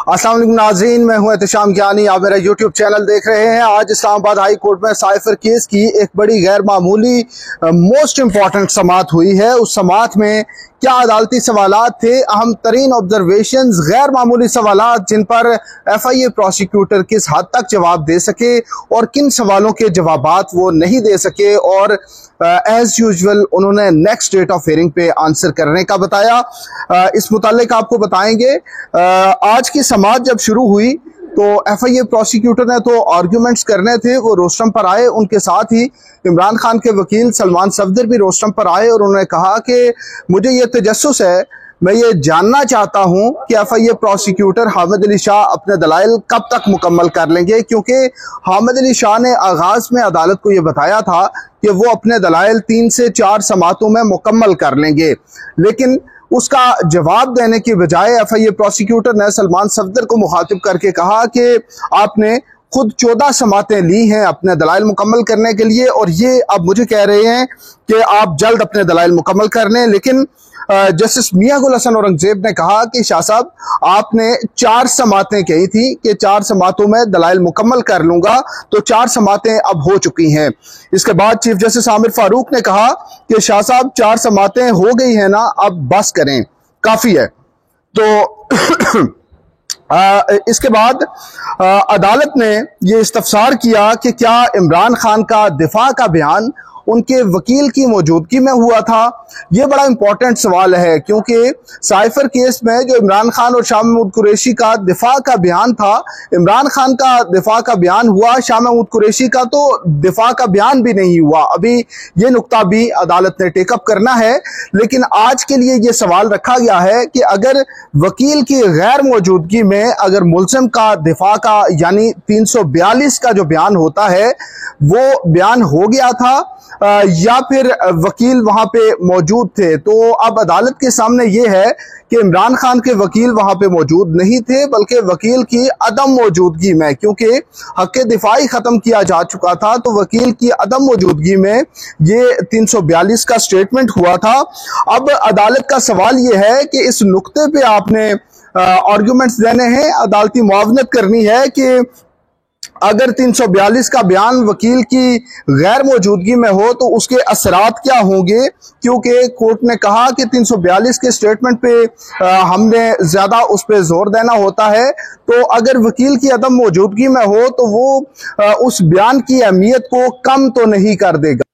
अस्सलाम वालेकुम नाज़रीन, मैं हूं एहतशाम ज्ञानी। आप मेरा यूट्यूब चैनल देख रहे हैं। आज इस्लामाबाद हाई कोर्ट में साइफर केस की एक बड़ी गैर मामूली मोस्ट इम्पॉर्टेंट समाअत हुई है। उस समाअत में क्या अदालती सवालात थे, अहम तरीन ऑब्जर्वेशंस, गैर मामूली सवालात जिन पर FIA प्रोसिक्यूटर किस हद तक जवाब दे सके और किन सवालों के जवाबात वो नहीं दे सके, और एज यूजुअल उन्होंने नेक्स्ट डेट ऑफ हियरिंग पे आंसर करने का बताया। इस मुतालिक आपको बताएंगे। आज की समाअत जब शुरू हुई तो FIA प्रोसिक्यूटर ने तो आर्ग्यूमेंट्स करने थे, वो रोस्टम पर आए। उनके साथ ही इमरान खान के वकील सलमान सफदर भी रोस्टम पर आए और उन्होंने कहा कि मुझे ये तजस्सुस है, मैं ये जानना चाहता हूं कि FIA प्रोसिक्यूटर हामिद अली शाह अपने दलाइल कब तक मुकम्मल कर लेंगे, क्योंकि हामिद अली शाह ने आगाज में अदालत को ये बताया था कि वो अपने दलाइल 3 से 4 समातों में मुकम्मल कर लेंगे। लेकिन उसका जवाब देने की बजाय FIA प्रोसिक्यूटर ने सलमान सफदर को मुखातिब करके कहा कि आपने खुद 14 समातें ली हैं अपने दलाइल मुकम्मल करने के लिए, और ये अब मुझे कह रहे हैं कि आप जल्द अपने दलाइल मुकम्मल कर लें। लेकिन जस्टिस मियां गुल हसन औरंगजेब ने कहा कि शाह साहब, आपने 4 समातें कही थी कि 4 समातों में दलाइल मुकम्मल कर लूंगा, तो 4 समातें अब हो चुकी हैं। इसके बाद चीफ जस्टिस आमिर फारूक ने कहा कि शाह साहब, 4 समातें हो गई हैं ना, अब बस करें, काफी है। तो इसके बाद अदालत ने ये इस्तफसार किया कि क्या इमरान खान का दिफा का बयान उनके वकील की मौजूदगी में हुआ था। यह बड़ा इंपॉर्टेंट सवाल है, क्योंकि साइफर केस में जो इमरान खान और शाह महमूद कुरैशी का दिफा का बयान था, इमरान खान का दिफा का बयान हुआ, शाह महमूद कुरैशी का तो दिफा का बयान भी नहीं हुआ। अभी ये नुक्ता भी अदालत ने टेकअप करना है। लेकिन आज के लिए ये सवाल रखा गया है कि अगर वकील की गैर मौजूदगी में अगर मुल्ज़िम का दिफा का यानी 342 का जो बयान होता है वो बयान हो गया था या फिर वकील वहां पे मौजूद थे, तो अब अदालत के सामने ये है कि इमरान खान के वकील वहां पे मौजूद नहीं थे, बल्कि वकील की अदम मौजूदगी में, क्योंकि हक़ दिफाई खत्म किया जा चुका था, तो वकील की अदम मौजूदगी में ये 342 का स्टेटमेंट हुआ था। अब अदालत का सवाल ये है कि इस नुक्ते पे आपने आर्गूमेंट्स देने हैं, अदालती मुआवनत करनी है कि अगर 342 का बयान वकील की गैर मौजूदगी में हो तो उसके असरात क्या होंगे, क्योंकि कोर्ट ने कहा कि 342 के स्टेटमेंट पे हमने ज्यादा उस पर जोर देना होता है। तो अगर वकील की अदम मौजूदगी में हो तो वो उस बयान की अहमियत को कम तो नहीं कर देगा।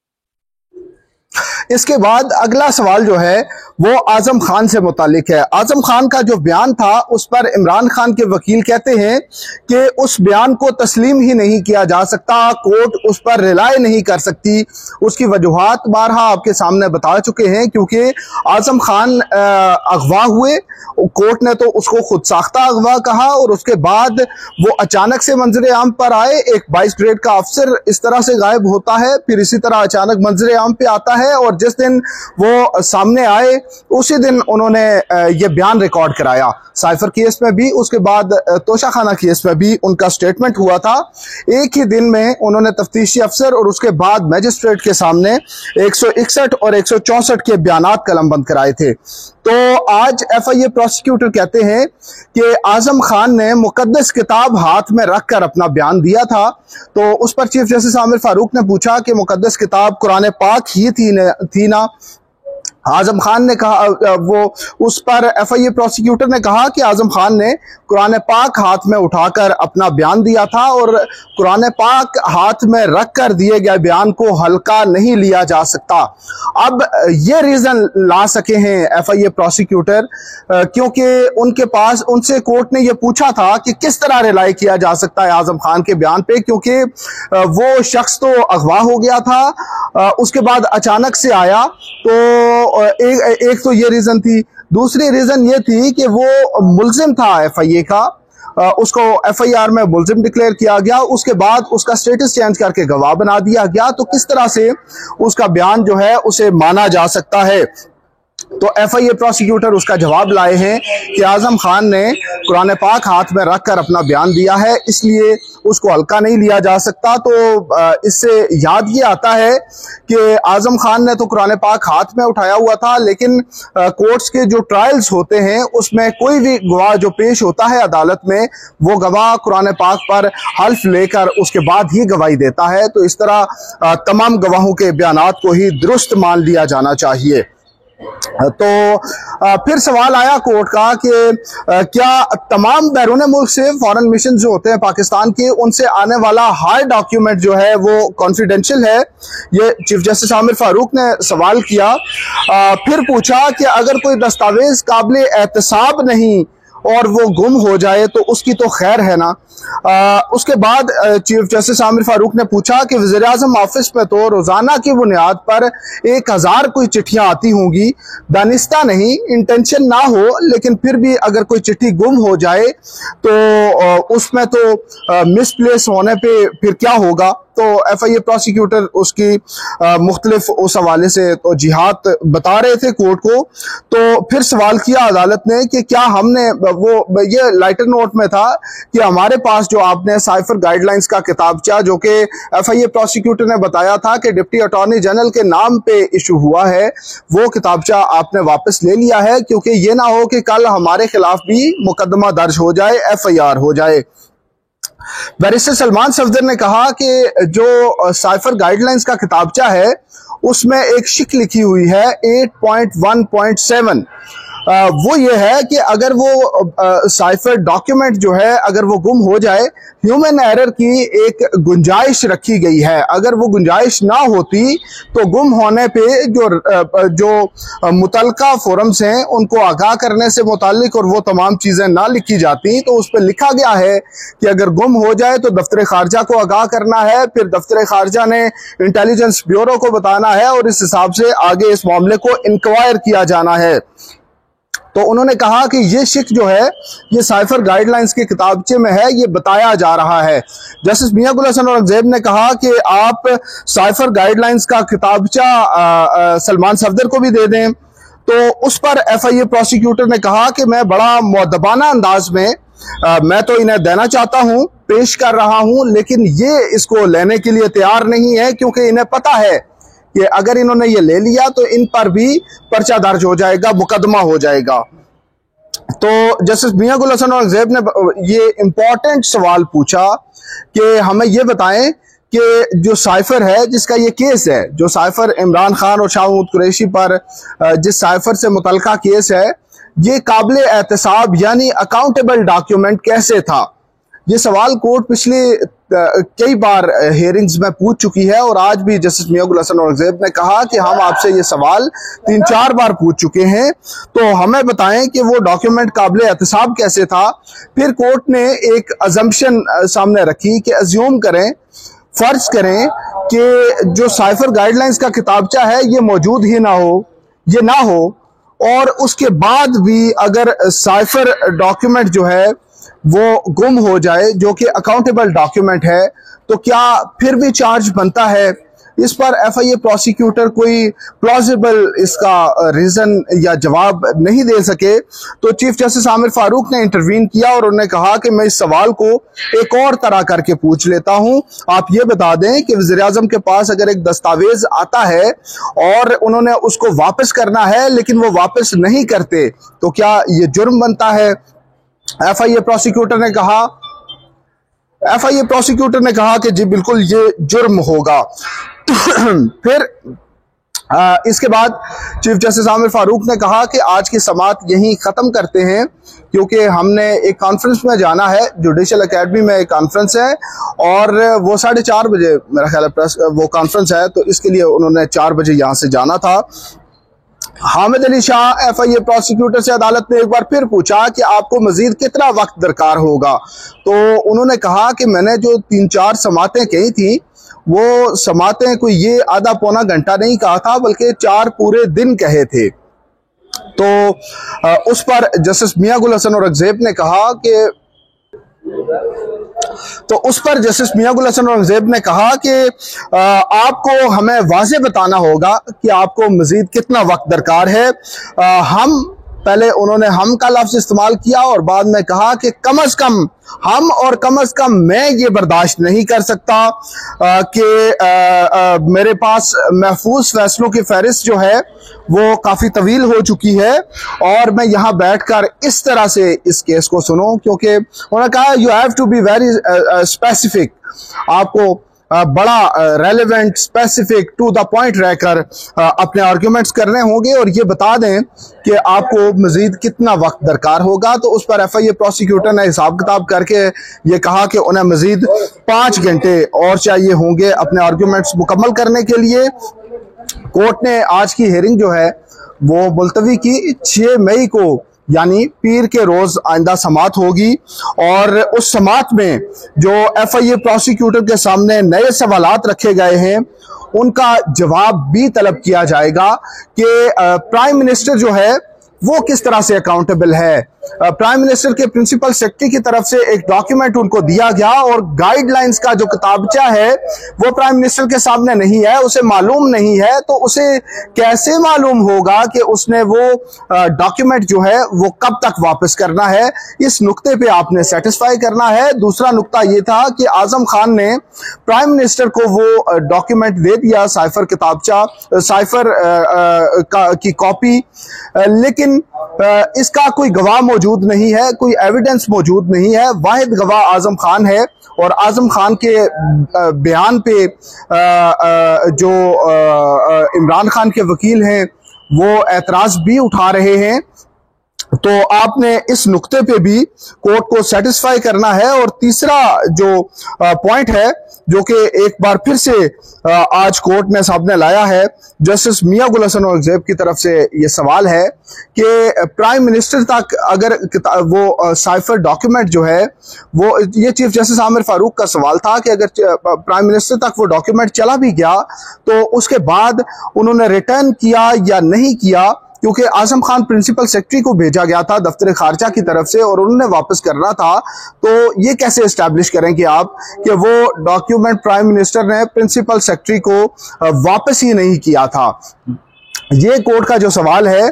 इसके बाद अगला सवाल जो है वो आजम खान से मुतालिक है। आजम खान का जो बयान था उस पर इमरान खान के वकील कहते हैं कि उस बयान को तस्लीम ही नहीं किया जा सकता, कोर्ट उस पर रिलाय नहीं कर सकती। उसकी वजूहात बारहा आपके सामने बता चुके हैं, क्योंकि आजम खान अगवा हुए, कोर्ट ने तो उसको खुद साख्ता अगवा कहा, और उसके बाद वो अचानक से मंजर आम पर आए। एक 22 ग्रेड का अफसर इस तरह से गायब होता है, फिर इसी तरह अचानक मंजर आम पे आता है, और जिस दिन वो सामने आए उसी दिन उन्होंने ये बयान रिकॉर्ड कराया। साइफर केस में भी, उसके बाद तोशाखाना केस में भी उनका स्टेटमेंट हुआ था। एक ही दिन में उन्होंने तफ्तीशी अफसर और उसके बाद मैजिस्ट्रेट के सामने 161 और 164 के बयानात कलमबंद कराए थे। तो आज FIA प्रोसिक्यूटर कहते हैं कि आजम खान ने मुकद्दस किताब हाथ में रखकर अपना बयान दिया था। तो उस पर चीफ जस्टिस आमिर फारूक ने पूछा कि मुकद्दस किताब कुरान पाक ही थी ना। आजम खान ने कहा, वो उस पर FIA प्रोसिक्यूटर ने कहा कि आजम खान ने कुरान पाक हाथ में उठाकर अपना बयान दिया था, और कुरान पाक हाथ में रखकर दिए गए बयान को हल्का नहीं लिया जा सकता। अब ये रीजन ला सके हैं FIA प्रोसिक्यूटर, क्योंकि उनके पास, उनसे कोर्ट ने ये पूछा था कि किस तरह रिलाई किया जा सकता है आजम खान के बयान पे, क्योंकि वो शख्स तो अगवा हो गया था, उसके बाद अचानक से आया। तो एक तो ये रीजन थी। दूसरी रीजन ये थी कि वो मुल्जिम था FIA का, उसको FIR में मुल्जिम डिक्लेयर किया गया, उसके बाद उसका स्टेटस चेंज करके गवाह बना दिया गया। तो किस तरह से उसका बयान जो है उसे माना जा सकता है। तो FIA प्रोसिक्यूटर उसका जवाब लाए हैं कि आजम खान ने कुरान पाक हाथ में रखकर अपना बयान दिया है, इसलिए उसको हल्का नहीं लिया जा सकता। तो इससे याद ये आता है कि आजम खान ने तो कुरान पाक हाथ में उठाया हुआ था, लेकिन कोर्ट्स के जो ट्रायल्स होते हैं उसमें कोई भी गवाह जो पेश होता है अदालत में, वो गवाह कुरान पाक पर हल्फ लेकर उसके बाद ही गवाही देता है। तो इस तरह तमाम गवाहों के बयानात को ही दुरुस्त मान लिया जाना चाहिए। तो फिर सवाल आया कोर्ट का कि क्या तमाम बैरून मुल्क से फॉरेन मिशन जो होते हैं पाकिस्तान के, उनसे आने वाला हर डॉक्यूमेंट जो है वो कॉन्फिडेंशियल है? ये चीफ जस्टिस आमिर फारूक ने सवाल किया। फिर पूछा कि अगर कोई दस्तावेज काबिल एहतसाब नहीं और वो गुम हो जाए तो उसकी तो खैर है ना। उसके बाद चीफ जस्टिस आमिर फारूक ने पूछा कि वज़ीर-ए-आज़म ऑफिस में तो रोजाना की बुनियाद पर 1000 कोई चिट्ठियां आती होंगी, दानिस्ता नहीं, इंटेंशन ना हो, लेकिन फिर भी अगर कोई चिट्ठी गुम हो जाए तो उसमें तो मिसप्लेस होने पे फिर क्या होगा? तो FIA प्रोसिक्यूटर उसकी मुख्तलिफ उस हवाले से तो जिहाद बता रहे थे कोर्ट को। तो फिर सवाल किया अदालत ने कि क्या हमने वो ये लाइटर नोट में था कि हमारे पास जो आपने साइफर गाइडलाइंस का किताबचा, जो कि FIA प्रोसिक्यूटर ने बताया था कि डिप्टी अटॉर्नी जनरल के नाम पे इशू हुआ है, वो किताबचा आपने वापस ले लिया है, क्योंकि ये ना हो कि कल हमारे खिलाफ भी मुकदमा दर्ज हो जाए, FIR हो जाए। बैरिस्टर सलमान सफदर ने कहा कि जो साइफर गाइडलाइंस का किताबचा है उसमें एक शिक लिखी हुई है 8.1.7। वो ये है कि अगर वो साइफर डॉक्यूमेंट जो है अगर वो गुम हो जाए, ह्यूमन एरर की एक गुंजाइश रखी गई है। अगर वो गुंजाइश ना होती तो गुम होने पे जो मुतलका फोरम्स हैं उनको आगाह करने से मुतालिक और वो तमाम चीजें ना लिखी जाती। तो उस पर लिखा गया है कि अगर गुम हो जाए तो दफ्तर खारजा को आगाह करना है, फिर दफ्तर खारजा ने इंटेलिजेंस ब्यूरो को बताना है और इस हिसाब से आगे इस मामले को इंक्वायर किया जाना है। तो उन्होंने कहा कि ये शिक जो है ये साइफर गाइडलाइंस के किताबचे में है, ये बताया जा रहा है। जस्टिस मियां गुल हसन औरंगजेब ने कहा कि आप साइफर गाइडलाइंस का किताबचा सलमान सफदर को भी दे दें। तो उस पर FIA प्रोसिक्यूटर ने कहा कि मैं बड़ा मुअद्दबाना अंदाज में मैं तो इन्हें देना चाहता हूं, पेश कर रहा हूं, लेकिन ये इसको लेने के लिए तैयार नहीं है, क्योंकि इन्हें पता है कि अगर इन्होंने ये ले लिया तो इन पर भी पर्चा दर्ज हो जाएगा, मुकदमा हो जाएगा। तो जस्टिस मियां गुल हसन औरंगजेब ने ये इंपॉर्टेंट सवाल पूछा कि हमें ये बताएं कि जो साइफर है जिसका ये केस है, जो साइफर इमरान खान और शाह महमूद कुरैशी पर जिस साइफर से मुतलका केस है, ये काबिल एहतसाब यानी अकाउंटेबल डॉक्यूमेंट कैसे था? ये सवाल कोर्ट पिछले कई बार हियरिंग्स में पूछ चुकी है और आज भी जस्टिस मियां गुल हसन औरंगजेब ने कहा कि हम आपसे ये सवाल 3-4 बार पूछ चुके हैं, तो हमें बताएं कि वो डॉक्यूमेंट काबिल एहतसाब कैसे था। फिर कोर्ट ने एक अजम्पशन सामने रखी कि अज्यूम करें, फर्ज करें कि जो साइफर गाइडलाइंस का किताबचा है ये मौजूद ही ना हो, ये ना हो, और उसके बाद भी अगर साइफर डॉक्यूमेंट जो है वो गुम हो जाए, जो कि अकाउंटेबल डॉक्यूमेंट है, तो क्या फिर भी चार्ज बनता है? इस पर FIA प्रोसिक्यूटर कोई प्लॉजिबल इसका रीजन या जवाब नहीं दे सके। तो चीफ जस्टिस आमिर फारूक ने इंटरवीन किया और उन्होंने कहा कि मैं इस सवाल को एक और तरह करके पूछ लेता हूं। आप ये बता दें कि वज़ीर-ए-आज़म के पास अगर एक दस्तावेज आता है और उन्होंने उसको वापस करना है लेकिन वो वापस नहीं करते, तो क्या ये जुर्म बनता है? FIA प्रोसिक्यूटर ने कहा कि जी बिल्कुल ये जुर्म होगा। फिर इसके बाद चीफ जस्टिस आमिर फारूक ने कहा कि आज की समाअत यहीं ख़त्म करते हैं, क्योंकि हमने एक कॉन्फ्रेंस में जाना है, जुडिशल एकेडमी में एक कॉन्फ्रेंस है और वो 4:30 बजे मेरा ख्याल है वो कॉन्फ्रेंस है, तो इसके लिए उन्होंने 4 बजे यहाँ से जाना था। हामिद अली शाह FIA प्रोसिक्यूटर से अदालत ने एक बार फिर पूछा कि आपको मजीद कितना वक्त दरकार होगा। तो उन्होंने कहा कि मैंने जो 3-4 समातें कही थी वो समातें कोई ये आधा पौना घंटा नहीं कहा था, बल्कि 4 पूरे दिन कहे थे। तो उस पर जस्टिस मियां गुल हसन औरंगजेब ने कहा कि तो उस पर जस्टिस मियां गुल हसन औरंगजेब ने कहा कि आपको हमें वाज़े बताना होगा कि आपको मजीद कितना वक्त दरकार है। हम पहले उन्होंने हम का लफ्ज इस्तेमाल किया और बाद में कहा कि कम अज कम हम और कम अज कम मैं ये बर्दाश्त नहीं कर सकता कि मेरे पास महफूज फैसलों की फहरिस्त जो है वो काफ़ी तवील हो चुकी है और मैं यहाँ बैठकर इस तरह से इस केस को सुनूं, क्योंकि उन्होंने कहा you have to be very specific, आपको बड़ा relevant specific to the point रहकर अपने आर्ग्यूमेंट्स करने होंगे और ये बता दें कि आपको मजीद कितना वक्त दरकार होगा। तो उस पर FIA प्रोसिक्यूटर ने हिसाब किताब करके ये कहा कि उन्हें मजीद 5 घंटे और चाहिए होंगे अपने आर्ग्यूमेंट्स मुकम्मल करने के लिए। कोर्ट ने आज की हियरिंग जो है वो मुलतवी की 6 मई को यानी पीर के रोज आइंदा समात होगी और उस समात में जो FIA प्रोसिक्यूटर के सामने नए सवालात रखे गए हैं उनका जवाब भी तलब किया जाएगा कि प्राइम मिनिस्टर जो है वो किस तरह से अकाउंटेबल है। प्राइम मिनिस्टर के प्रिंसिपल सेक्रेटरी की तरफ से एक डॉक्यूमेंट उनको दिया गया और गाइडलाइंस का जो किताबचा है वो प्राइम मिनिस्टर के सामने नहीं है, उसे मालूम नहीं है। तो उसे कैसे मालूम होगा कि उसने वो डॉक्यूमेंट जो है वो कब तक वापस करना है, इस नुक्ते पे आपने सेटिस्फाई करना है। दूसरा नुक्ता ये था कि आजम खान ने प्राइम मिनिस्टर को वो डॉक्यूमेंट दे दिया, साइफर किताबचा, साइफर की कॉपी, लेकिन इसका कोई गवाह मौजूद नहीं है, कोई एविडेंस मौजूद नहीं है। वाहिद गवाह आजम खान है और आजम खान के बयान पे जो इमरान खान के वकील हैं वो एतराज भी उठा रहे हैं। तो आपने इस नुक्ते पे भी कोर्ट को सेटिस्फाई करना है। और तीसरा जो पॉइंट है जो कि एक बार फिर से आज कोर्ट ने सामने लाया है, जस्टिस मियां गुल हसन औरंगजेब की तरफ से ये सवाल है कि प्राइम मिनिस्टर तक अगर वो साइफर डॉक्यूमेंट जो है वो, ये चीफ जस्टिस आमिर फारूक का सवाल था कि अगर प्राइम मिनिस्टर तक वो डॉक्यूमेंट चला भी गया तो उसके बाद उन्होंने रिटर्न किया या नहीं किया, क्योंकि आजम खान प्रिंसिपल सेक्रेटरी को भेजा गया था दफ्तर खारजा की तरफ से और उन्होंने वापस करना था। तो ये कैसे एस्टैब्लिश करेंगे आप कि वो डॉक्यूमेंट प्राइम मिनिस्टर ने प्रिंसिपल सेक्रेटरी को वापस ही नहीं किया था। ये कोर्ट का जो सवाल है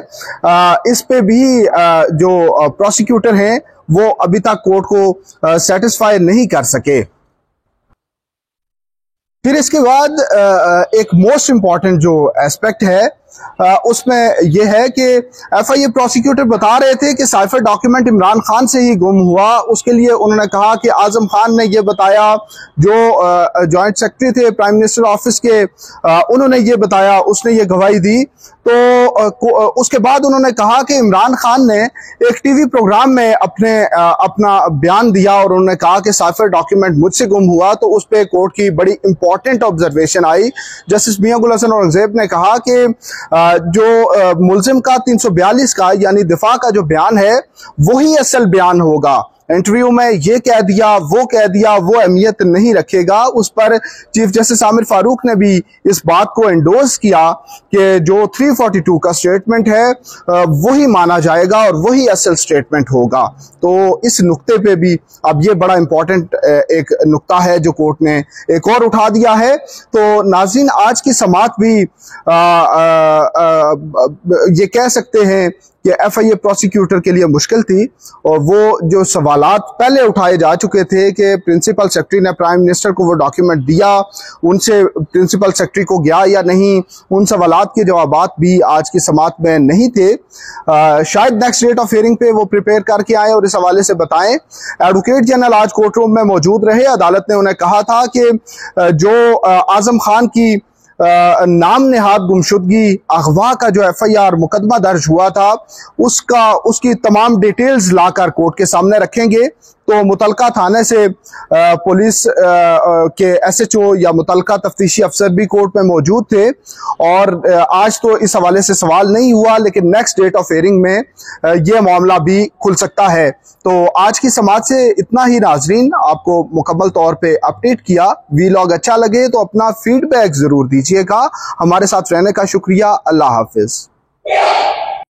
इस पे भी जो प्रोसिक्यूटर हैं वो अभी तक कोर्ट को सेटिस्फाई नहीं कर सके। फिर इसके बाद एक मोस्ट इंपॉर्टेंट जो एस्पेक्ट है उसमें यह है कि FIA प्रोसिक्यूटर बता रहे थे कि साइफर डॉक्यूमेंट इमरान खान से ही गुम हुआ। उसके लिए उन्होंने कहा कि आजम खान ने यह बताया, जो जॉइंट सेक्रेटरी थे प्राइम मिनिस्टर ऑफिस के, उन्होंने ये बताया, उसने ये गवाही दी। तो उसके बाद उन्होंने कहा कि इमरान खान ने एक टीवी प्रोग्राम में अपना बयान दिया और उन्होंने कहा कि साइफर डॉक्यूमेंट मुझसे गुम हुआ। तो उस पर कोर्ट की बड़ी इंपॉर्टेंट ऑब्जर्वेशन आई। जस्टिस मियां गुल हसन औरंगजेब ने कहा कि जो मुल्जिम का 342 का यानी दिफा का जो बयान है वही असल बयान होगा। इंटरव्यू में ये कह दिया, वो अहमियत नहीं रखेगा। उस पर चीफ जस्टिस आमिर फारूक ने भी इस बात को एंडोर्स किया कि जो 342 का स्टेटमेंट है वही माना जाएगा और वही असल स्टेटमेंट होगा। तो इस नुक्ते पे भी अब ये बड़ा इंपॉर्टेंट एक नुक्ता है जो कोर्ट ने एक और उठा दिया है। तो नाज़रीन, आज की समात भी ये कह सकते हैं कि FIA प्रोसिक्यूटर के लिए मुश्किल थी और वो जो सवालात पहले उठाए जा चुके थे कि प्रिंसिपल सेक्रेटरी ने प्राइम मिनिस्टर को वो डॉक्यूमेंट दिया, उनसे प्रिंसिपल सेक्रेटरी को गया या नहीं, उन सवालात के जवाबात भी आज की समात में नहीं थे। शायद नेक्स्ट डेट ऑफ हियरिंग पे वो प्रिपेयर करके आए और इस हवाले से बताएं। एडवोकेट जनरल आज कोर्ट रूम में मौजूद रहे। अदालत ने उन्हें कहा था कि जो आजम खान की नाम नेहाद गुमशुदगी अगवा का जो FIR मुकदमा दर्ज हुआ था उसकी तमाम डिटेल्स लाकर कोर्ट के सामने रखेंगे। तो मुतलका थाने से पुलिस के SHO या मुतलका तफ्तीशी अफसर भी कोर्ट में मौजूद थे और आज तो इस हवाले से सवाल नहीं हुआ, लेकिन नेक्स्ट डेट ऑफ हियरिंग में ये मामला भी खुल सकता है। तो आज की समात से इतना ही नाजरीन, आपको मुकम्मल तौर पे अपडेट किया। वीलॉग अच्छा लगे तो अपना फीडबैक जरूर दीजिएगा। हमारे साथ रहने का शुक्रिया। अल्लाह हाफिज।